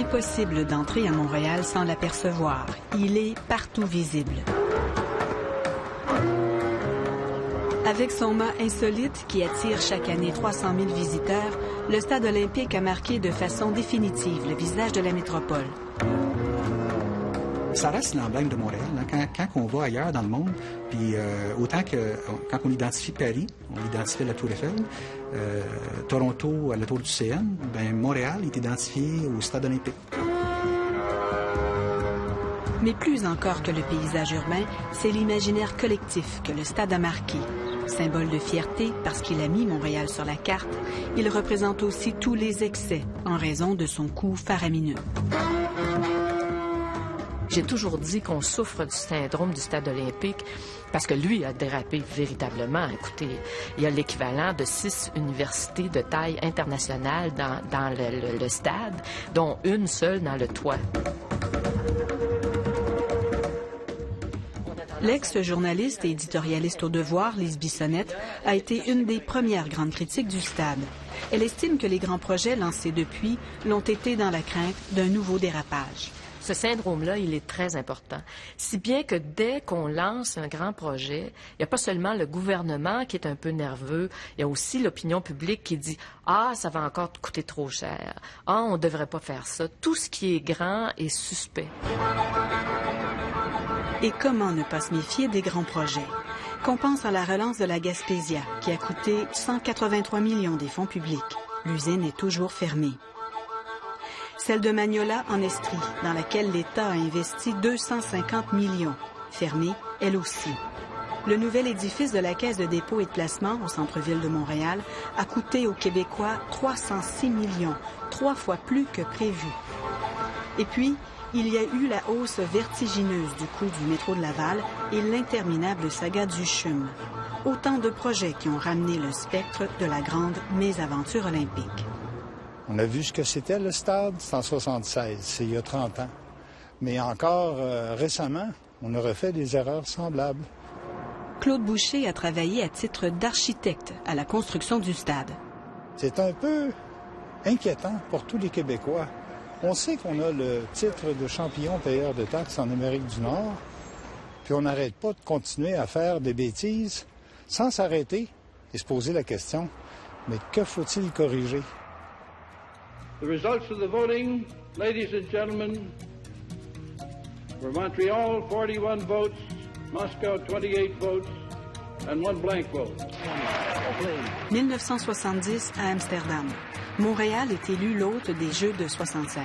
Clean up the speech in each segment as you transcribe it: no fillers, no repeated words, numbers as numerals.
impossible d'entrer à Montréal sans l'apercevoir. Il est partout visible. Avec son mât insolite qui attire chaque année 300 000 visiteurs, le stade olympique a marqué de façon définitive le visage de la métropole. Ça reste l'emblème de Montréal. Hein. Quand on va ailleurs dans le monde, puis autant que quand on identifie Paris, on identifie la Tour Eiffel, Toronto à la Tour du CN, bien, Montréal est identifié au stade olympique. Mais plus encore que le paysage urbain, c'est l'imaginaire collectif que le stade a marqué. Symbole de fierté parce qu'il a mis Montréal sur la carte, il représente aussi tous les excès en raison de son coût faramineux. J'ai toujours dit qu'on souffre du syndrome du stade olympique parce que lui a dérapé véritablement. Écoutez, il y a l'équivalent de 6 universités de taille internationale dans le stade, dont une seule dans le toit. L'ex-journaliste et éditorialiste au Devoir, Lise Bissonnette, a été une des premières grandes critiques du stade. Elle estime que les grands projets lancés depuis l'ont été dans la crainte d'un nouveau dérapage. Ce syndrome-là, il est très important. Si bien que dès qu'on lance un grand projet, il n'y a pas seulement le gouvernement qui est un peu nerveux, il y a aussi l'opinion publique qui dit « Ah, ça va encore coûter trop cher. Ah, on ne devrait pas faire ça. » Tout ce qui est grand est suspect. Et comment ne pas se méfier des grands projets? Qu'on pense à la relance de la Gaspésia, qui a coûté 183 millions des fonds publics. L'usine est toujours fermée. Celle de Magnola en Estrie, dans laquelle l'État a investi 250 millions, fermée, elle aussi. Le nouvel édifice de la Caisse de dépôt et de placement au centre-ville de Montréal a coûté aux Québécois 306 millions, 3 fois plus que prévu. Et puis, il y a eu la hausse vertigineuse du coût du métro de Laval et l'interminable saga du CHUM. Autant de projets qui ont ramené le spectre de la grande mésaventure olympique. On a vu ce que c'était le stade, c'est en 1976, c'est il y a 30 ans. Mais encore récemment, on a refait des erreurs semblables. Claude Boucher a travaillé à titre d'architecte à la construction du stade. C'est un peu inquiétant pour tous les Québécois. On sait qu'on a le titre de champion payeur de taxes en Amérique du Nord, puis on n'arrête pas de continuer à faire des bêtises sans s'arrêter et se poser la question, mais que faut-il corriger? The results of the voting, ladies and gentlemen, were Montreal 41 votes, Moscow 28 votes, and 1 blank vote. 1970 à Amsterdam. Montréal est élu l'hôte des Jeux de 76.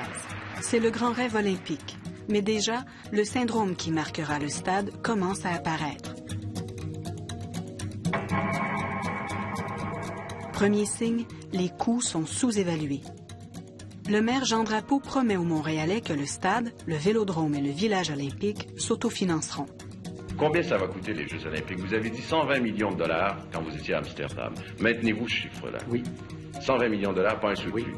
C'est le grand rêve olympique. Mais déjà, le syndrome qui marquera le stade commence à apparaître. Premier signe, les coûts sont sous-évalués. Le maire Jean Drapeau promet aux Montréalais que le stade, le vélodrome et le village olympique s'autofinanceront. Combien ça va coûter les Jeux olympiques? Vous avez dit 120 millions de dollars quand vous étiez à Amsterdam. Maintenez-vous ce chiffre-là. Oui. 120 millions de dollars, pas un sou de plus.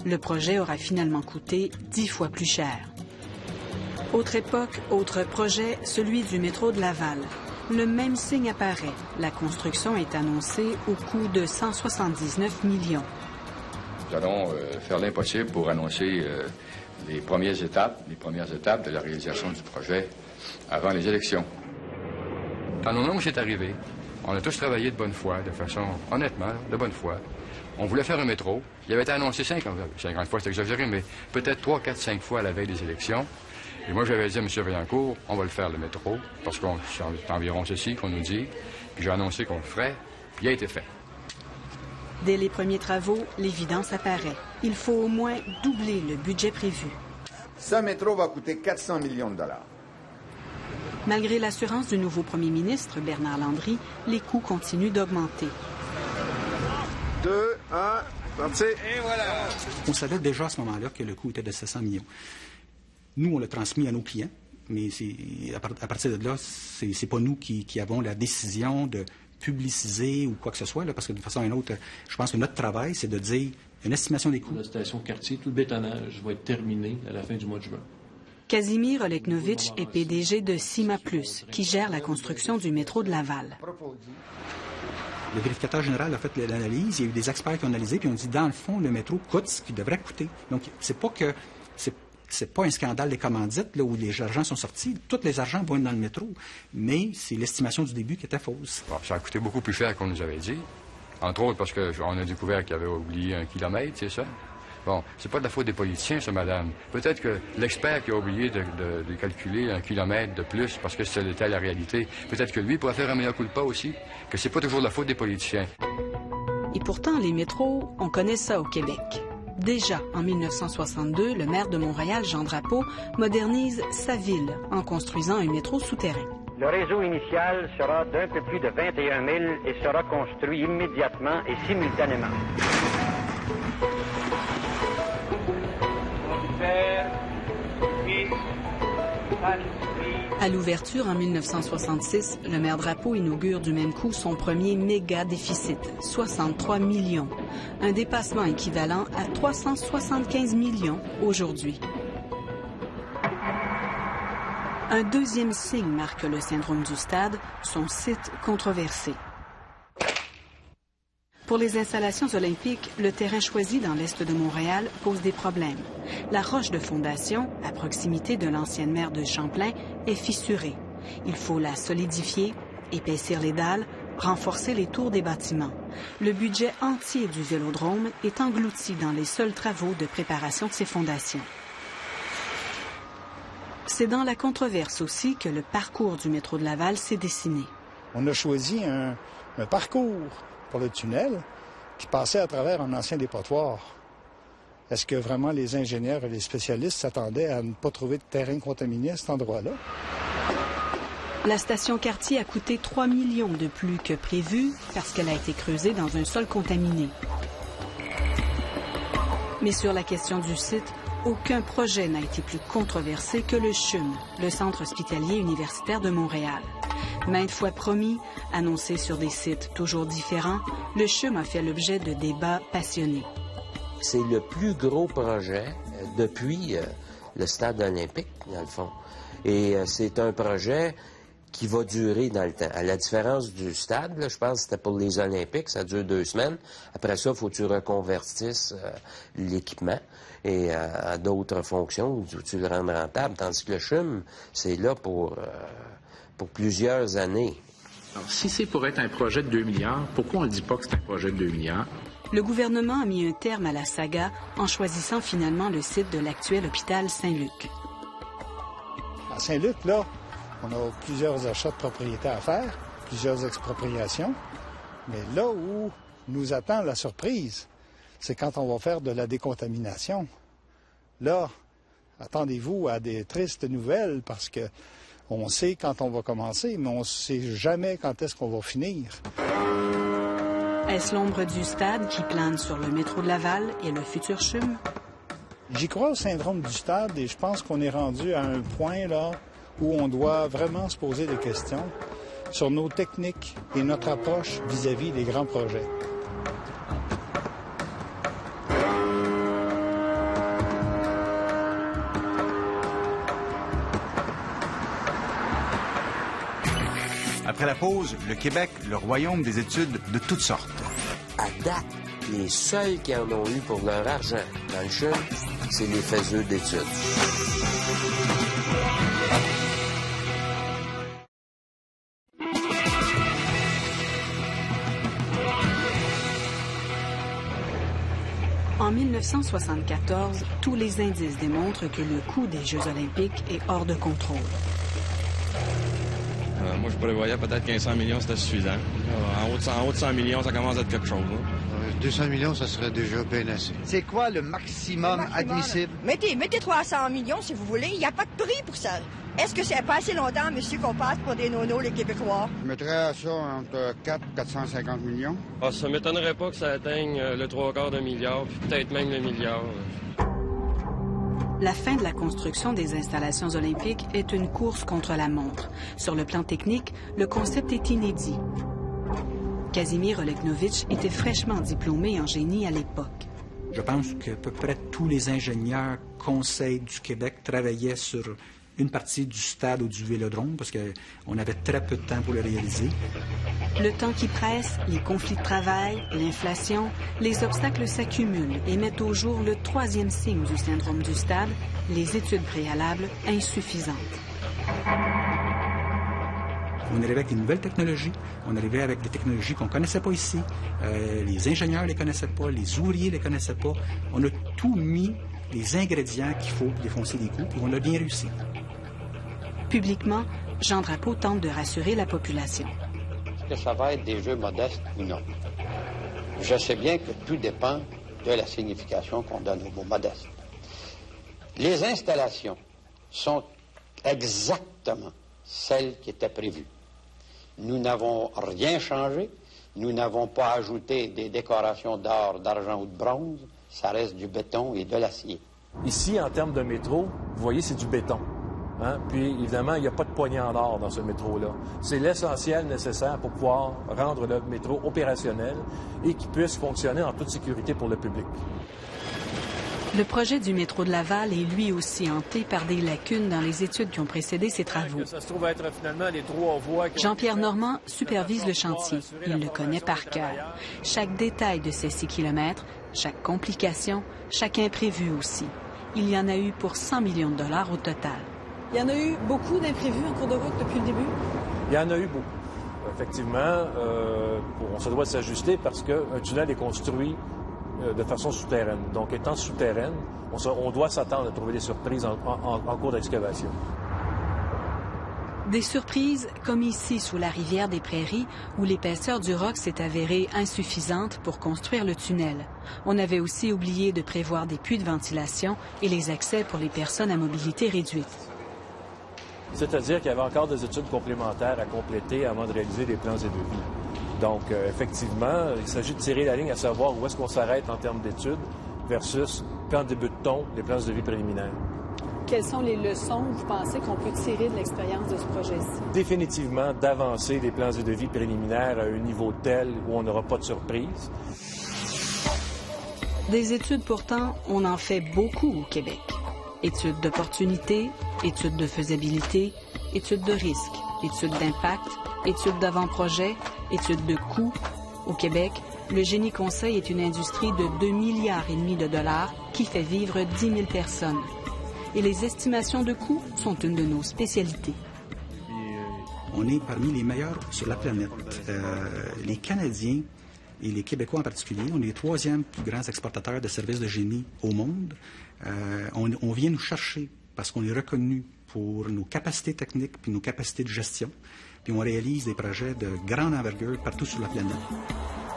Le projet aura finalement coûté 10 fois plus cher. Autre époque, autre projet, celui du métro de Laval. Le même signe apparaît. La construction est annoncée au coût de 179 millions. Nous allons faire l'impossible pour annoncer les premières étapes de la réalisation du projet avant les élections. Quand nos noms c'est arrivé, on a tous travaillé de bonne foi, de façon, honnêtement, de bonne foi. On voulait faire un métro. Il avait été annoncé 50 fois, c'est exagéré, mais peut-être 3, 4, 5 fois à la veille des élections. Et moi, j'avais dit à M. Vaillancourt, on va le faire, le métro, parce qu'on c'est environ ceci qu'on nous dit. Puis j'ai annoncé qu'on le ferait, puis il a été fait. Dès les premiers travaux, l'évidence apparaît. Il faut au moins doubler le budget prévu. Ce métro va coûter 400 millions de dollars. Malgré l'assurance du nouveau premier ministre, Bernard Landry, les coûts continuent d'augmenter. 2, 1, parti. Et voilà! On savait déjà à ce moment-là que le coût était de 700 millions. Nous, on l'a transmis à nos clients, mais à partir de là, c'est pas nous qui avons la décision de publiciser ou quoi que ce soit, là, parce que d'une façon ou d'une autre, je pense que notre travail, c'est de dire une estimation des coûts. La station quartier, tout le bétonnage va être terminé à la fin du mois de juin. Casimir Oleknovitch est PDG de Cima Plus, qui gère la construction du métro de Laval. Le vérificateur général a fait l'analyse, il y a eu des experts qui ont analysé, puis on dit, dans le fond, le métro coûte ce qu'il devrait coûter. Donc, c'est pas que c'est pas un scandale des commandites là, où les argents sont sortis. Tous les argents vont dans le métro. Mais c'est l'estimation du début qui était fausse. Bon, ça a coûté beaucoup plus cher qu'on nous avait dit. Entre autres parce qu'on a découvert qu'il avait oublié 1 kilomètre, c'est ça? Bon, c'est pas de la faute des politiciens, ça, madame. Peut-être que l'expert qui a oublié de calculer 1 kilomètre de plus parce que c'était la réalité, peut-être que lui pourrait faire un meilleur coup de pas aussi, que c'est pas toujours de la faute des politiciens. Et pourtant, les métros, on connaît ça au Québec. Déjà, en 1962, le maire de Montréal, Jean Drapeau, modernise sa ville en construisant un métro souterrain. Le réseau initial sera d'un peu plus de 21 000 et sera construit immédiatement et simultanément. À l'ouverture en 1966, le maire Drapeau inaugure du même coup son premier méga déficit, 63 millions, un dépassement équivalent à 375 millions aujourd'hui. Un deuxième signe marque le syndrome du stade, son site controversé. Pour les installations olympiques, le terrain choisi dans l'est de Montréal pose des problèmes. La roche de fondation, à proximité de l'ancienne mer de Champlain, est fissurée. Il faut la solidifier, épaissir les dalles, renforcer les tours des bâtiments. Le budget entier du Vélodrome est englouti dans les seuls travaux de préparation de ces fondations. C'est dans la controverse aussi que le parcours du métro de Laval s'est dessiné. On a choisi un parcours pour le tunnel qui passait à travers un ancien dépotoir. Est-ce que vraiment les ingénieurs et les spécialistes s'attendaient à ne pas trouver de terrain contaminé à cet endroit-là? La station Cartier a coûté 3 millions de plus que prévu parce qu'elle a été creusée dans un sol contaminé. Mais sur la question du site, aucun projet n'a été plus controversé que le CHUM, le Centre hospitalier universitaire de Montréal. Maintes fois promis, annoncé sur des sites toujours différents, le CHUM a fait l'objet de débats passionnés. C'est le plus gros projet depuis le stade olympique, dans le fond. Et c'est un projet qui va durer dans le temps. À la différence du stade, là, je pense que c'était pour les Olympiques, ça dure 2 semaines. Après ça, il faut que tu reconvertisses l'équipement et à d'autres fonctions où tu le rendes rentable. Tandis que le CHUM, c'est là pour plusieurs années. Alors, si c'est pour être un projet de 2 milliards, pourquoi on ne dit pas que c'est un projet de 2 milliards? Le gouvernement a mis un terme à la saga en choisissant finalement le site de l'actuel hôpital Saint-Luc. À Saint-Luc, là, on a plusieurs achats de propriété à faire, plusieurs expropriations. Mais là où nous attend la surprise, c'est quand on va faire de la décontamination. Là, attendez-vous à des tristes nouvelles parce que on sait quand on va commencer, mais on ne sait jamais quand est-ce qu'on va finir. Est-ce l'ombre du stade qui plane sur le métro de Laval et le futur CHUM? J'y crois au syndrome du stade et je pense qu'on est rendu à un point là où on doit vraiment se poser des questions sur nos techniques et notre approche vis-à-vis des grands projets. Après la pause, le Québec, le royaume des études de toutes sortes. À date, les seuls qui en ont eu pour leur argent dans le CHUM, c'est les faiseux d'études. En 1974, tous les indices démontrent que le coût des Jeux olympiques est hors de contrôle. Moi, je prévoyais peut-être 1500 millions, c'était suffisant. En haut de 100 millions, ça commence à être quelque chose. 200 millions, ça serait déjà bien assez. C'est quoi le maximum admissible? Mettez 300 millions, si vous voulez. Il n'y a pas de prix pour ça. Est-ce que c'est pas assez longtemps, monsieur, qu'on passe pour des nonos, les Québécois? Je mettrais ça entre 4 et 450 millions. Ah, ça m'étonnerait pas que ça atteigne le 3/4 d'un milliard, puis peut-être même le milliard. La fin de la construction des installations olympiques est une course contre la montre. Sur le plan technique, le concept est inédit. Casimir Oleknovitch était fraîchement diplômé en génie à l'époque. Je pense qu'à peu près tous les ingénieurs conseils du Québec travaillaient sur une partie du stade ou du vélodrome parce qu'on avait très peu de temps pour le réaliser. Le temps qui presse, les conflits de travail, l'inflation, les obstacles s'accumulent et mettent au jour le troisième signe du syndrome du stade, les études préalables insuffisantes. On arrivait avec des nouvelles technologies, on arrivait avec des technologies qu'on ne connaissait pas ici. Les ingénieurs ne les connaissaient pas, les ouvriers ne les connaissaient pas. On a tout mis les ingrédients qu'il faut pour défoncer les coûts, et on a bien réussi. Publiquement, Jean Drapeau tente de rassurer la population. Est-ce que ça va être des jeux modestes ou non? Je sais bien que tout dépend de la signification qu'on donne au mot modeste. Les installations sont exactement celles qui étaient prévues. Nous n'avons rien changé, nous n'avons pas ajouté des décorations d'or, d'argent ou de bronze, ça reste du béton et de l'acier. Ici, en termes de métro, vous voyez, c'est du béton. Hein? Puis, évidemment, il n'y a pas de poignée en or dans ce métro-là. C'est l'essentiel nécessaire pour pouvoir rendre le métro opérationnel et qu'il puisse fonctionner en toute sécurité pour le public. Le projet du métro de Laval est lui aussi hanté par des lacunes dans les études qui ont précédé ses travaux. Ça se trouve être finalement les 3 voies Jean-Pierre Normand supervise le chantier. Il le connaît par cœur. Chaque détail de ces 6 kilomètres, chaque complication, chaque imprévu aussi. Il y en a eu pour 100 millions de dollars au total. Il y en a eu beaucoup d'imprévus en cours de route depuis le début? Il y en a eu beaucoup. Effectivement, on se doit de s'ajuster parce qu'un tunnel est construit de façon souterraine. Donc, étant souterraine, on doit s'attendre à trouver des surprises en cours d'excavation. Des surprises comme ici, sous la rivière des Prairies, où l'épaisseur du roc s'est avérée insuffisante pour construire le tunnel. On avait aussi oublié de prévoir des puits de ventilation et les accès pour les personnes à mobilité réduite. C'est-à-dire qu'il y avait encore des études complémentaires à compléter avant de réaliser des plans et devis. Donc, effectivement, il s'agit de tirer la ligne à savoir où est-ce qu'on s'arrête en termes d'études versus quand débute-t-on les plans de vie préliminaires. Quelles sont les leçons que vous pensez qu'on peut tirer de l'expérience de ce projet-ci? Définitivement, d'avancer les plans de vie préliminaires à un niveau tel où on n'aura pas de surprise. Des études, pourtant, on en fait beaucoup au Québec. Études d'opportunité, études de faisabilité, études de risque, études d'impact, études d'avant-projet, études de coûts. Au Québec, le génie conseil est une industrie de 2,5 milliards de dollars qui fait vivre 10 000 personnes. Et les estimations de coûts sont une de nos spécialités. On est parmi les meilleurs sur la planète. Les Canadiens et les Québécois en particulier, on est les 3e plus grands exportateurs de services de génie au monde. On vient nous chercher parce qu'on est reconnu pour nos capacités techniques puis nos capacités de gestion. Puis on réalise des projets de grande envergure partout sur la planète.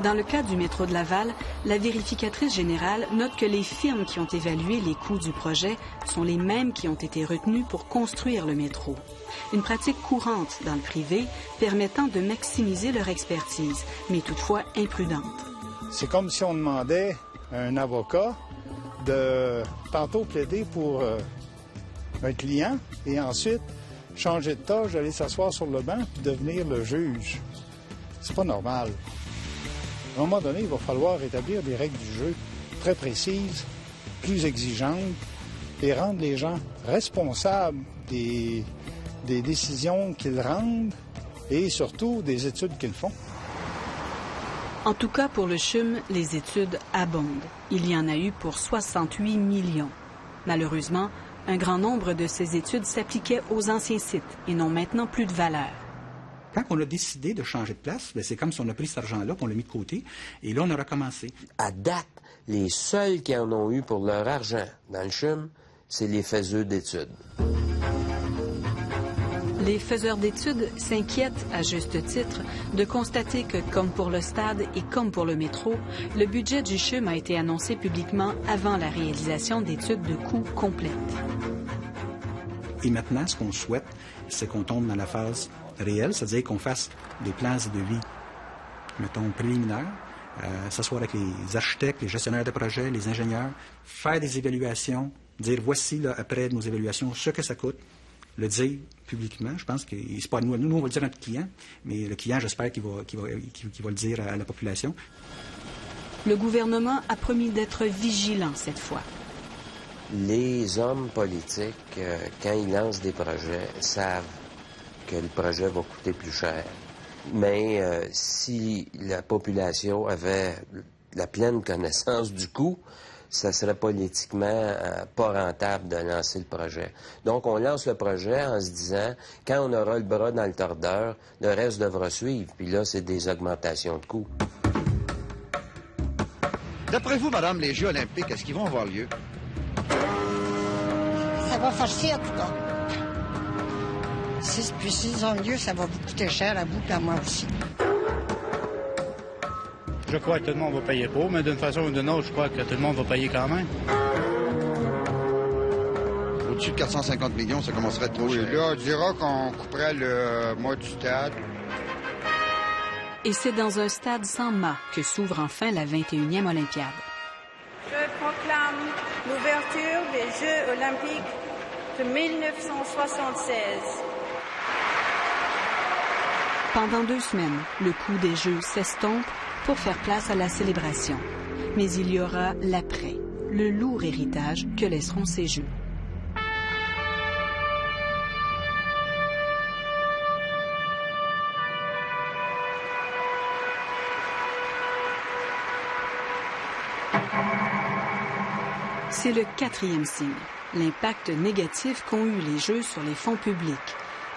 Dans le cas du métro de Laval, la vérificatrice générale note que les firmes qui ont évalué les coûts du projet sont les mêmes qui ont été retenues pour construire le métro. Une pratique courante dans le privé permettant de maximiser leur expertise, mais toutefois imprudente. C'est comme si on demandait à un avocat de tantôt plaider pour un client et ensuite changer de tâche, d'aller s'asseoir sur le banc puis devenir le juge. C'est pas normal. À un moment donné, il va falloir établir des règles du jeu très précises, plus exigeantes, et rendre les gens responsables des décisions qu'ils rendent et surtout des études qu'ils font. En tout cas, pour le CHUM, les études abondent. Il y en a eu pour 68 millions. Malheureusement, un grand nombre de ces études s'appliquaient aux anciens sites et n'ont maintenant plus de valeur. Quand on a décidé de changer de place, c'est comme si on a pris cet argent-là, on l'a mis de côté, et là, on a recommencé. À date, les seuls qui en ont eu pour leur argent dans le CHUM, c'est les faiseurs d'études. Les faiseurs d'études s'inquiètent, à juste titre, de constater que, comme pour le stade et comme pour le métro, le budget du CHUM a été annoncé publiquement avant la réalisation d'études de coûts complètes. Et maintenant, ce qu'on souhaite, c'est qu'on tombe dans la phase réelle, c'est-à-dire qu'on fasse des plans de devis, mettons, préliminaires, s'asseoir avec les architectes, les gestionnaires de projets, les ingénieurs, faire des évaluations, dire voici, là, après nos évaluations, ce que ça coûte, le dire publiquement. Je pense que c'est pas nous, on va le dire à notre client, mais le client, j'espère qu'il va le dire à la population. Le gouvernement a promis d'être vigilant cette fois. Les hommes politiques, quand ils lancent des projets, savent que le projet va coûter plus cher. Mais si la population avait la pleine connaissance du coût, ça serait politiquement pas rentable de lancer le projet. Donc, on lance le projet en se disant, quand on aura le bras dans le tordeur, le reste devra suivre. Puis là, c'est des augmentations de coûts. D'après vous, madame, les Jeux olympiques, est-ce qu'ils vont avoir lieu? Ça va forcer, en tout cas. Puis s'ils ont lieu, ça va vous coûter cher à vous et à moi aussi. Je crois que tout le monde va payer pour, mais d'une façon ou d'une autre, je crois que tout le monde va payer quand même. Au-dessus de 450 millions, ça commencerait à être trop cher. Oui, là, on dira qu'on couperait le mois du stade. Et c'est dans un stade sans mât que s'ouvre enfin la 21e Olympiade. Je proclame l'ouverture des Jeux olympiques de 1976. Pendant 2 semaines, le coût des Jeux s'estompe pour faire place à la célébration. Mais il y aura l'après, le lourd héritage que laisseront ces Jeux. C'est le 4e signe, l'impact négatif qu'ont eu les Jeux sur les fonds publics.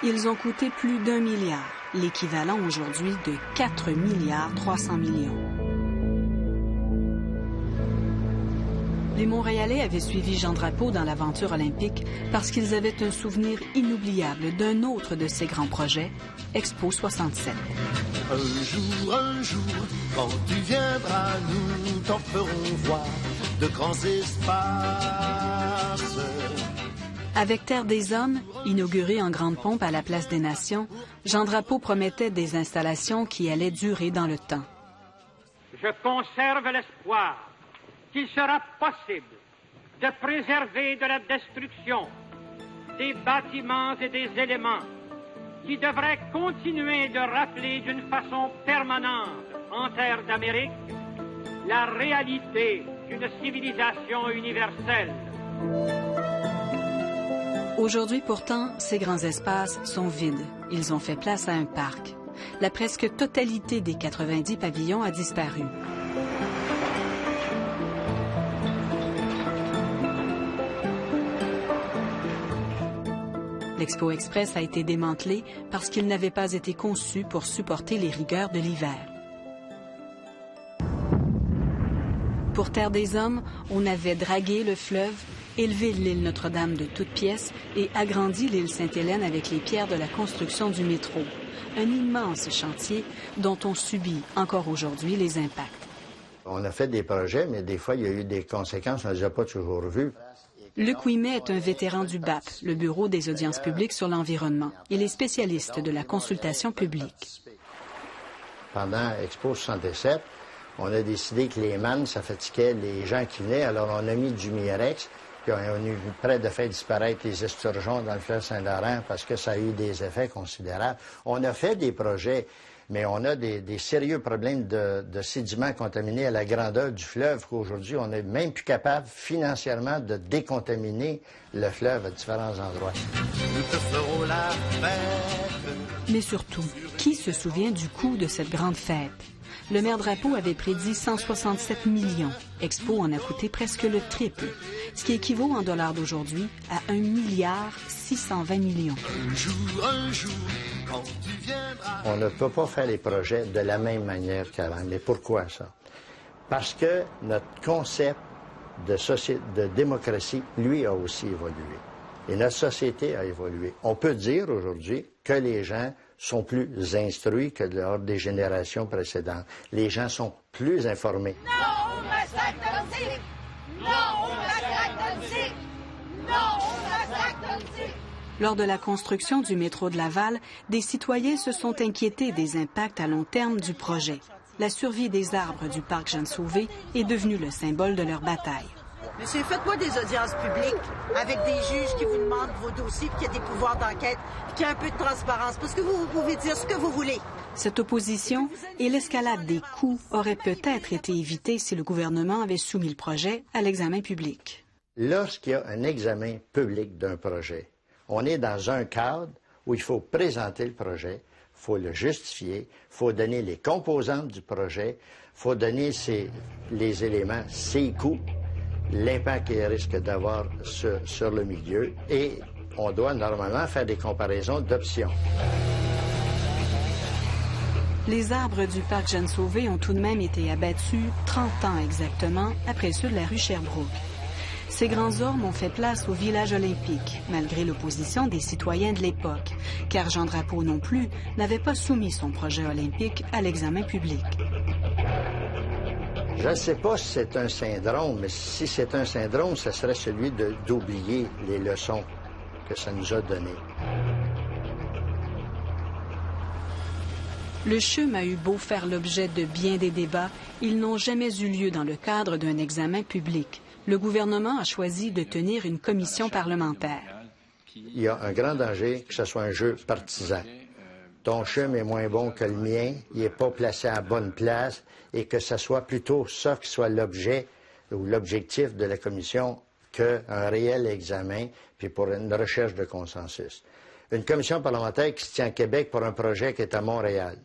Ils ont coûté plus d'1 milliard, l'équivalent aujourd'hui de 4 milliards 300 millions. Les Montréalais avaient suivi Jean Drapeau dans l'aventure olympique parce qu'ils avaient un souvenir inoubliable d'un autre de ses grands projets, Expo 67. Un jour, quand tu viendras, nous t'en ferons voir de grands espaces. Avec Terre des Hommes, inauguré en grande pompe à la Place des Nations, Jean Drapeau promettait des installations qui allaient durer dans le temps. Je conserve l'espoir qu'il sera possible de préserver de la destruction des bâtiments et des éléments qui devraient continuer de rappeler d'une façon permanente en terre d'Amérique la réalité d'une civilisation universelle. Aujourd'hui, pourtant, ces grands espaces sont vides. Ils ont fait place à un parc. La presque totalité des 90 pavillons a disparu. L'Expo Express a été démantelé parce qu'il n'avait pas été conçu pour supporter les rigueurs de l'hiver. Pour Terre des Hommes, on avait dragué le fleuve, élevé l'île Notre-Dame de toutes pièces et agrandi l'île Sainte-Hélène avec les pierres de la construction du métro. Un immense chantier dont on subit encore aujourd'hui les impacts. On a fait des projets, mais des fois, il y a eu des conséquences, on ne les a pas toujours vues. Luc Ouimet est un vétéran du BAP, le Bureau des audiences publiques sur l'environnement. Il est spécialiste de la consultation publique. Pendant Expo 67, on a décidé que les mannes, ça fatiguait les gens qui venaient, alors on a mis du Mirex, puis on a eu près de faire disparaître les esturgeons dans le fleuve Saint-Laurent parce que ça a eu des effets considérables. On a fait des projets, mais on a des sérieux problèmes de sédiments contaminés à la grandeur du fleuve qu'aujourd'hui, on n'est même plus capable financièrement de décontaminer le fleuve à différents endroits. Mais surtout, qui se souvient du coût de cette grande fête? Le maire Drapeau avait prédit 167 millions. Expo en a coûté presque le triple, ce qui équivaut en dollars d'aujourd'hui à 1 milliard 620 millions. On ne peut pas faire les projets de la même manière qu'avant. Mais pourquoi ça? Parce que notre concept de démocratie, lui, a aussi évolué. Et notre société a évolué. On peut dire aujourd'hui que les gens sont plus instruits que lors des générations précédentes. Les gens sont plus informés. Non, on massacre Nancy! Non, on massacre Nancy! Non, on massacre Nancy! Lors de la construction du métro de Laval, des citoyens se sont inquiétés des impacts à long terme du projet. La survie des arbres du parc Jeanne-Sauvé est devenue le symbole de leur bataille. Monsieur, faites-moi des audiences publiques avec des juges qui vous demandent vos dossiers, puis qu'il y a des pouvoirs d'enquête, puis qu'il y a un peu de transparence, parce que vous pouvez dire ce que vous voulez. Cette opposition et l'escalade des coûts auraient peut-être été évitées si le gouvernement avait soumis le projet à l'examen public. Lorsqu'il y a un examen public d'un projet, on est dans un cadre où il faut présenter le projet, il faut le justifier, il faut donner les composantes du projet, il faut donner les éléments, ses coûts, l'impact qu'il risque d'avoir sur le milieu, et on doit normalement faire des comparaisons d'options. Les arbres du parc Jeanne-Sauvé ont tout de même été abattus 30 ans exactement après ceux de la rue Sherbrooke. Ces grands ormes ont fait place au village olympique, malgré l'opposition des citoyens de l'époque, car Jean Drapeau non plus n'avait pas soumis son projet olympique à l'examen public. Je ne sais pas si c'est un syndrome, mais si c'est un syndrome, ce serait celui d'oublier les leçons que ça nous a données. Le CHUM a eu beau faire l'objet de bien des débats, ils n'ont jamais eu lieu dans le cadre d'un examen public. Le gouvernement a choisi de tenir une commission parlementaire. Il y a un grand danger que ce soit un jeu partisan. Ton CHUM est moins bon que le mien, il n'est pas placé à la bonne place, et que ce soit plutôt ça qui soit l'objet ou l'objectif de la commission qu'un réel examen, puis pour une recherche de consensus. Une commission parlementaire qui se tient à Québec pour un projet qui est à Montréal,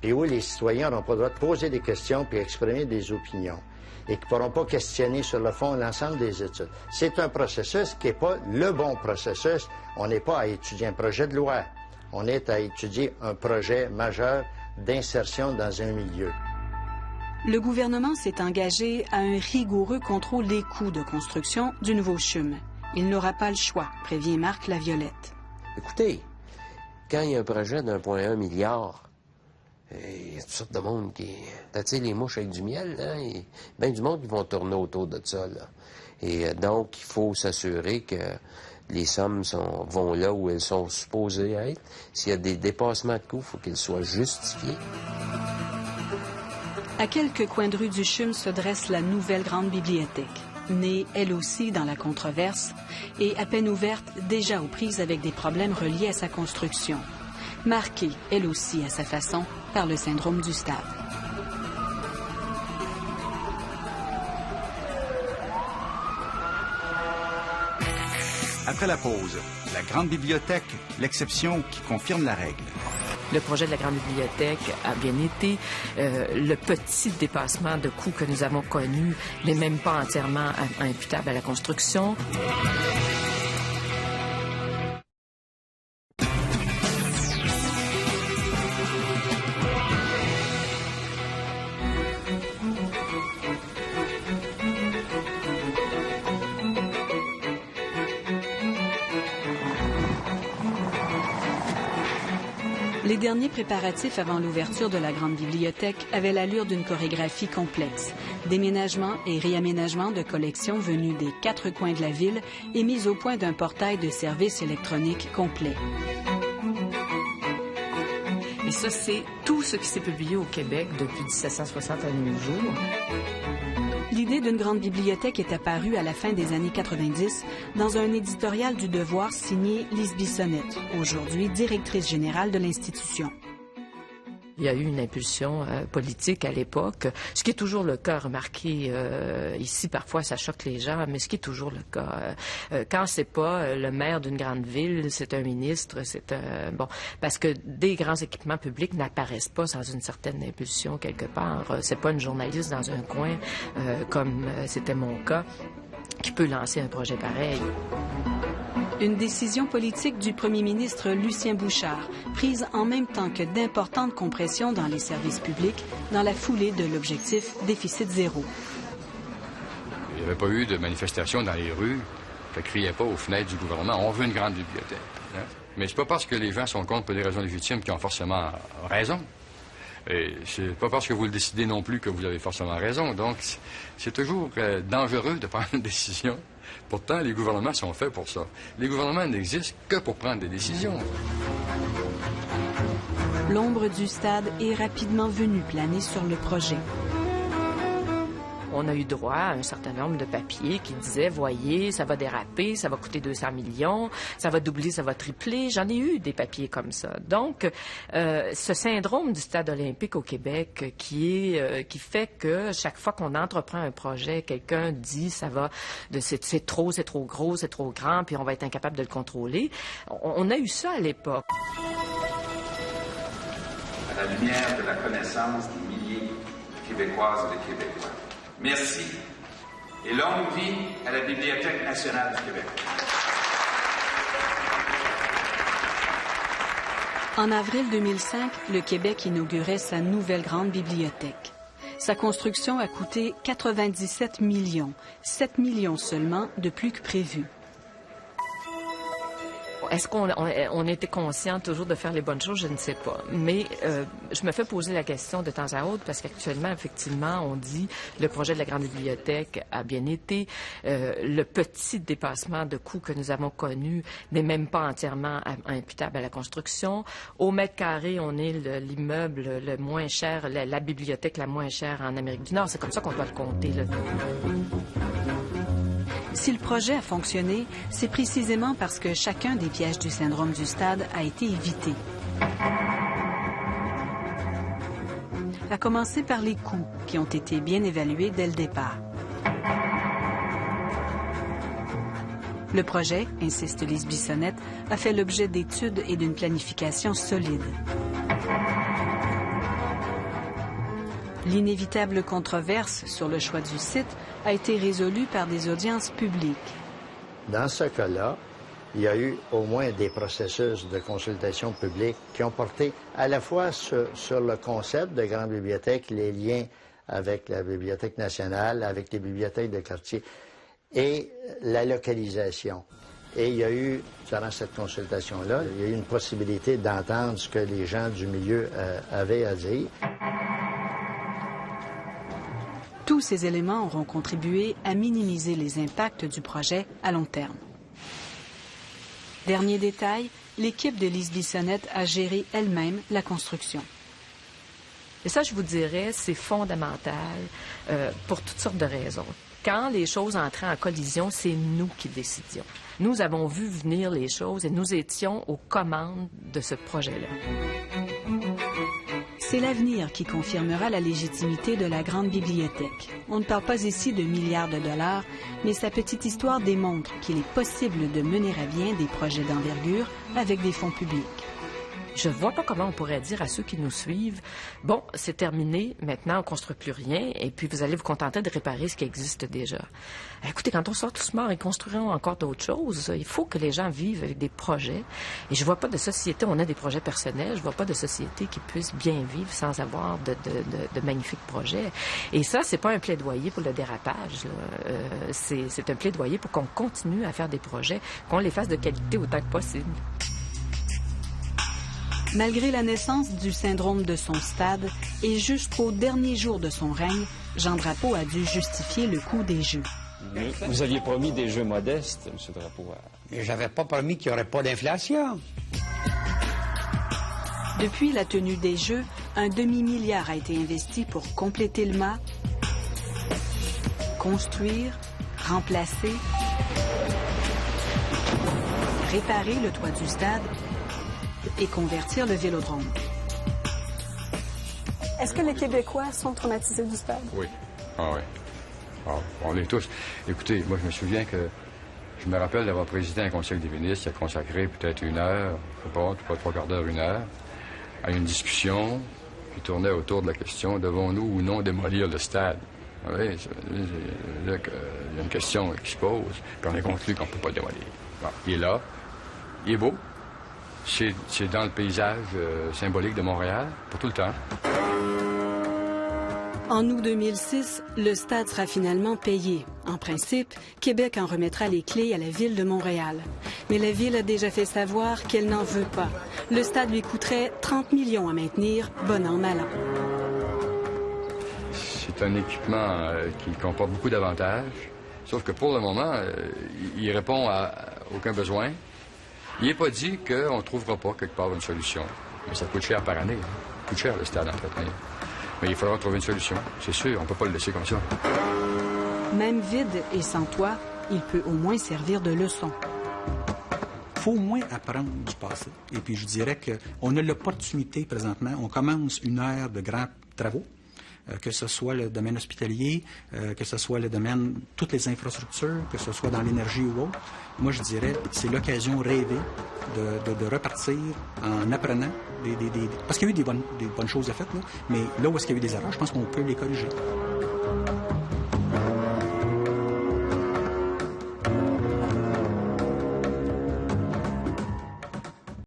et où les citoyens n'auront pas le droit de poser des questions puis exprimer des opinions, et qui ne pourront pas questionner sur le fond l'ensemble des études. C'est un processus qui n'est pas le bon processus. On n'est pas à étudier un projet de loi. On est à étudier un projet majeur d'insertion dans un milieu. Le gouvernement s'est engagé à un rigoureux contrôle des coûts de construction du nouveau CHUM. Il n'aura pas le choix, prévient Marc Laviolette. Écoutez, quand il y a un projet d'1,1 milliard, il y a toutes sortes de monde qui attire les mouches avec du miel, hein? Il y a bien du monde qui vont tourner autour de ça, là. Et donc, il faut s'assurer que les sommes vont là où elles sont supposées être. S'il y a des dépassements de coûts, il faut qu'ils soient justifiés. À quelques coins de rue du CHUM se dresse la nouvelle grande bibliothèque, née elle aussi dans la controverse et à peine ouverte, déjà aux prises avec des problèmes reliés à sa construction. Marquée, elle aussi à sa façon, par le syndrome du stade. Après la pause, la grande bibliothèque, l'exception qui confirme la règle. Le projet de la grande bibliothèque a bien été. Le petit dépassement de coûts que nous avons connu n'est même pas entièrement imputable à la construction. Les derniers préparatifs avant l'ouverture de la grande bibliothèque avaient l'allure d'une chorégraphie complexe. Déménagement et réaménagement de collections venues des 4 coins de la ville et mise au point d'un portail de services électroniques complet. Et ça, c'est tout ce qui s'est publié au Québec depuis 1760 à nos jours. L'idée d'une grande bibliothèque est apparue à la fin des années 90 dans un éditorial du Devoir signé Lise Bissonnette, aujourd'hui directrice générale de l'institution. Il y a eu une impulsion politique à l'époque, ce qui est toujours le cas, remarquez, ici parfois ça choque les gens, mais ce qui est toujours le cas. Quand c'est pas le maire d'une grande ville, c'est un ministre, c'est un... Bon, parce que des grands équipements publics n'apparaissent pas sans une certaine impulsion quelque part. C'est pas une journaliste dans un coin, comme c'était mon cas, qui peut lancer un projet pareil. Une décision politique du premier ministre Lucien Bouchard, prise en même temps que d'importantes compressions dans les services publics dans la foulée de l'objectif déficit zéro. Il n'y avait pas eu de manifestation dans les rues. Ça ne criait pas aux fenêtres du gouvernement. On veut une grande bibliothèque. Hein? Mais c'est pas parce que les gens sont contre pour des raisons légitimes qu'ils ont forcément raison. Et c'est pas parce que vous le décidez non plus que vous avez forcément raison. Donc, c'est toujours dangereux de prendre une décision. Pourtant, les gouvernements sont faits pour ça. Les gouvernements n'existent que pour prendre des décisions. L'ombre du stade est rapidement venue planer sur le projet. on a eu droit à un certain nombre de papiers qui disaient, voyez, ça va déraper, ça va coûter 200 millions, ça va doubler, ça va tripler. J'en ai eu des papiers comme ça. Donc, ce syndrome du stade olympique au Québec qui fait que chaque fois qu'on entreprend un projet, quelqu'un dit, c'est trop gros, c'est trop grand, puis on va être incapable de le contrôler. On a eu ça à l'époque. À la lumière de la connaissance des milliers de Québécoises et de Québécois. Merci et longue vie à la Bibliothèque nationale du Québec. En avril 2005, le Québec inaugurait sa nouvelle grande bibliothèque. Sa construction a coûté 97 millions, 7 millions seulement de plus que prévu. Est-ce qu'on était conscient toujours de faire les bonnes choses? Je ne sais pas. Mais je me fais poser la question de temps à autre parce qu'actuellement, effectivement, on dit le projet de la grande bibliothèque a bien été. Le petit dépassement de coûts que nous avons connu n'est même pas entièrement imputable à la construction. Au mètre carré, on est l'immeuble le moins cher, la bibliothèque la moins chère en Amérique du Nord. C'est comme ça qu'on doit le compter, là. Si le projet a fonctionné, c'est précisément parce que chacun des pièges du syndrome du stade a été évité. À commencer par les coûts, qui ont été bien évalués dès le départ. Le projet, insiste Lise Bissonnette, a fait l'objet d'études et d'une planification solide. L'inévitable controverse sur le choix du site a été résolue par des audiences publiques. Dans ce cas-là, il y a eu au moins des processus de consultation publique qui ont porté à la fois sur le concept de grande bibliothèque, les liens avec la Bibliothèque nationale, avec les bibliothèques de quartier et la localisation. Et il y a eu, durant cette consultation-là, il y a eu une possibilité d'entendre ce que les gens du milieu avaient à dire. Tous ces éléments auront contribué à minimiser les impacts du projet à long terme. Dernier détail, l'équipe de Lise Bissonnette a géré elle-même la construction. Et ça, je vous dirais, c'est fondamental pour toutes sortes de raisons. Quand les choses entraient en collision, c'est nous qui décidions. Nous avons vu venir les choses et nous étions aux commandes de ce projet-là. C'est l'avenir qui confirmera la légitimité de la grande bibliothèque. On ne parle pas ici de milliards de dollars, mais sa petite histoire démontre qu'il est possible de mener à bien des projets d'envergure avec des fonds publics. Je ne vois pas comment on pourrait dire à ceux qui nous suivent, bon, c'est terminé, maintenant on ne construit plus rien, et puis vous allez vous contenter de réparer ce qui existe déjà. Écoutez, quand on sort tous morts et construirons encore d'autres choses, il faut que les gens vivent avec des projets. Et je ne vois pas de société, on a des projets personnels, je ne vois pas de société qui puisse bien vivre sans avoir de magnifiques projets. Et ça, c'est pas un plaidoyer pour le dérapage, c'est un plaidoyer pour qu'on continue à faire des projets, qu'on les fasse de qualité autant que possible. Malgré la naissance du syndrome de son stade et jusqu'au dernier jour de son règne, Jean Drapeau a dû justifier le coût des Jeux. Mais vous aviez promis des Jeux modestes, M. Drapeau. Mais j'avais pas promis qu'il n'y aurait pas d'inflation. Depuis la tenue des Jeux, un demi-milliard a été investi pour compléter le mât, construire, remplacer, réparer le toit du stade et convertir le vélodrome. Est-ce que les Québécois sont traumatisés du stade? Oui. Ah oui. Ah, on est tous. Écoutez, moi, je me souviens que je me rappelle d'avoir présidé un conseil des ministres qui a consacré peut-être une heure, je sais pas, trois quarts d'heure, une heure, à une discussion qui tournait autour de la question, devons-nous ou non démolir le stade? Oui, il y a une question qui se pose, puis on est conclu qu'on ne peut pas le démolir. Bon, il est là, il est beau. C'est dans le paysage symbolique de Montréal, pour tout le temps. En août 2006, le stade sera finalement payé. En principe, Québec en remettra les clés à la Ville de Montréal. Mais la Ville a déjà fait savoir qu'elle n'en veut pas. Le stade lui coûterait 30 millions à maintenir, bon an, mal an. C'est un équipement qui comporte beaucoup d'avantages, sauf que pour le moment, il répond à aucun besoin. Il n'est pas dit qu'on ne trouvera pas quelque part une solution. Mais ça coûte cher par année. Ça coûte cher le stade à entretenir. Mais il faudra trouver une solution, c'est sûr, on ne peut pas le laisser comme ça. Même vide et sans toit, il peut au moins servir de leçon. Il faut au moins apprendre du passé. Et puis je dirais qu'on a l'opportunité présentement, on commence une ère de grands travaux, que ce soit le domaine hospitalier, que ce soit le domaine, toutes les infrastructures, que ce soit dans l'énergie ou autre. Moi, je dirais, c'est l'occasion rêvée de repartir en apprenant parce qu'il y a eu des bonnes choses à faire, là, mais là où est-ce qu'il y a eu des erreurs, je pense qu'on peut les corriger.